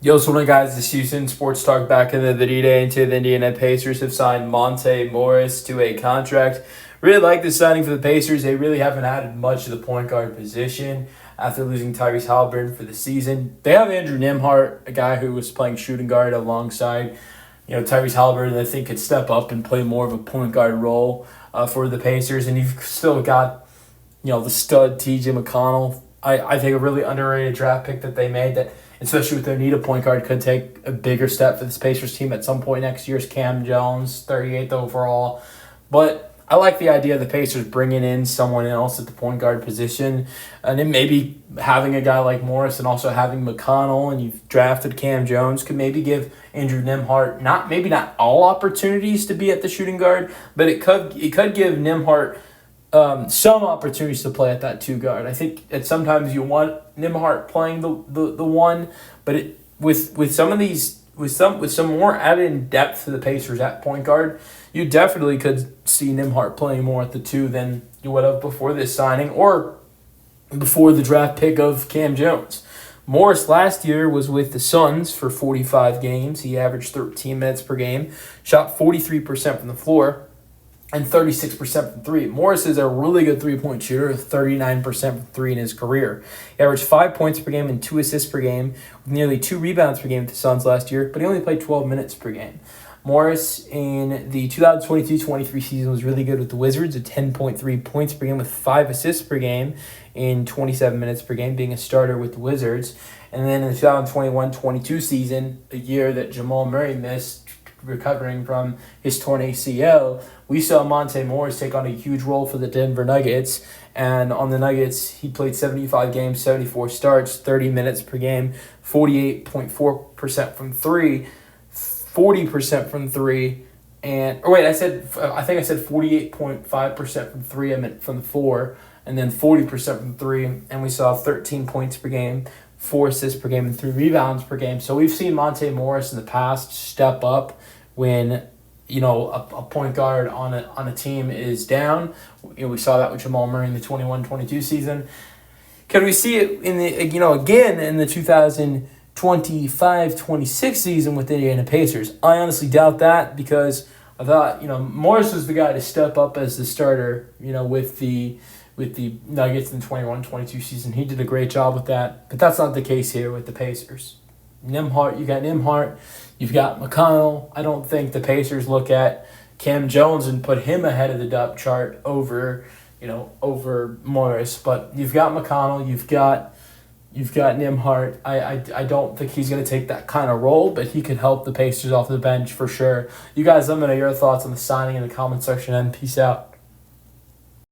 Yo, what's going on, guys? This is Houston Sports Talk back in the video day. Into the Indiana Pacers have signed Monte Morris to a contract. Really like this signing for the Pacers. They really haven't added much to the point guard position after losing Tyrese Halliburton for the season. They have Andrew Nembhard, a guy who was playing shooting guard alongside Tyrese Halliburton. I think could step up and play more of a point guard role for the Pacers. And you've still got the stud T.J. McConnell. I think a really underrated draft pick that they made that, especially with their need a point guard, could take a bigger step for this Pacers team at some point next year is Cam Jones, 38th overall. But I like the idea of the Pacers bringing in someone else at the point guard position, and then maybe having a guy like Morris and also having McConnell, and you've drafted Cam Jones, could maybe give Andrew Nembhard not all opportunities to be at the shooting guard, but it could give Nembhard some opportunities to play at that two guard. I think sometimes you want Nembhard playing the one, but with some more added depth to the Pacers at point guard, you definitely could see Nembhard playing more at the two than you would have before this signing or before the draft pick of Cam Jones. Morris last year was with the Suns for 45 games. He averaged 13 minutes per game, shot 43% from the floor, and 36% from three. Morris is a really good three-point shooter, 39% from three in his career. He averaged 5 points per game and 2 assists per game, with nearly 2 rebounds per game with the Suns last year, but he only played 12 minutes per game. Morris in the 2022-23 season was really good with the Wizards at 10.3 points per game with 5 assists per game in 27 minutes per game, being a starter with the Wizards. And then in the 2021-22 season, a year that Jamal Murray missed, recovering from his torn ACL, we saw Monte Morris take on a huge role for the Denver Nuggets. And on the Nuggets, he played 75 games, 74 starts, 30 minutes per game, 48.4% from three, 40% from three, and I think I said 48.5% from three. I meant from the four, and then 40% from three. And we saw 13 points per game, 4 assists per game, and 3 rebounds per game. So we've seen Monte Morris in the past step up when a point guard on a team is down. We saw that with Jamal Murray in the 21-22 season. Can we see it in the again in the 2025-26 season with the Indiana Pacers? I honestly doubt that, because I thought Morris was the guy to step up as the starter with the Nuggets in the 21-22 season. He did a great job with that, but that's not the case here with the Pacers. You got Nembhard, you've got McConnell. I don't think the Pacers look at Cam Jones and put him ahead of the depth chart over Morris, but you've got McConnell, you've got Nembhard. I don't think he's going to take that kind of role, but he could help the Pacers off the bench for sure. You guys, let me know your thoughts on the signing in the comment section, and peace out.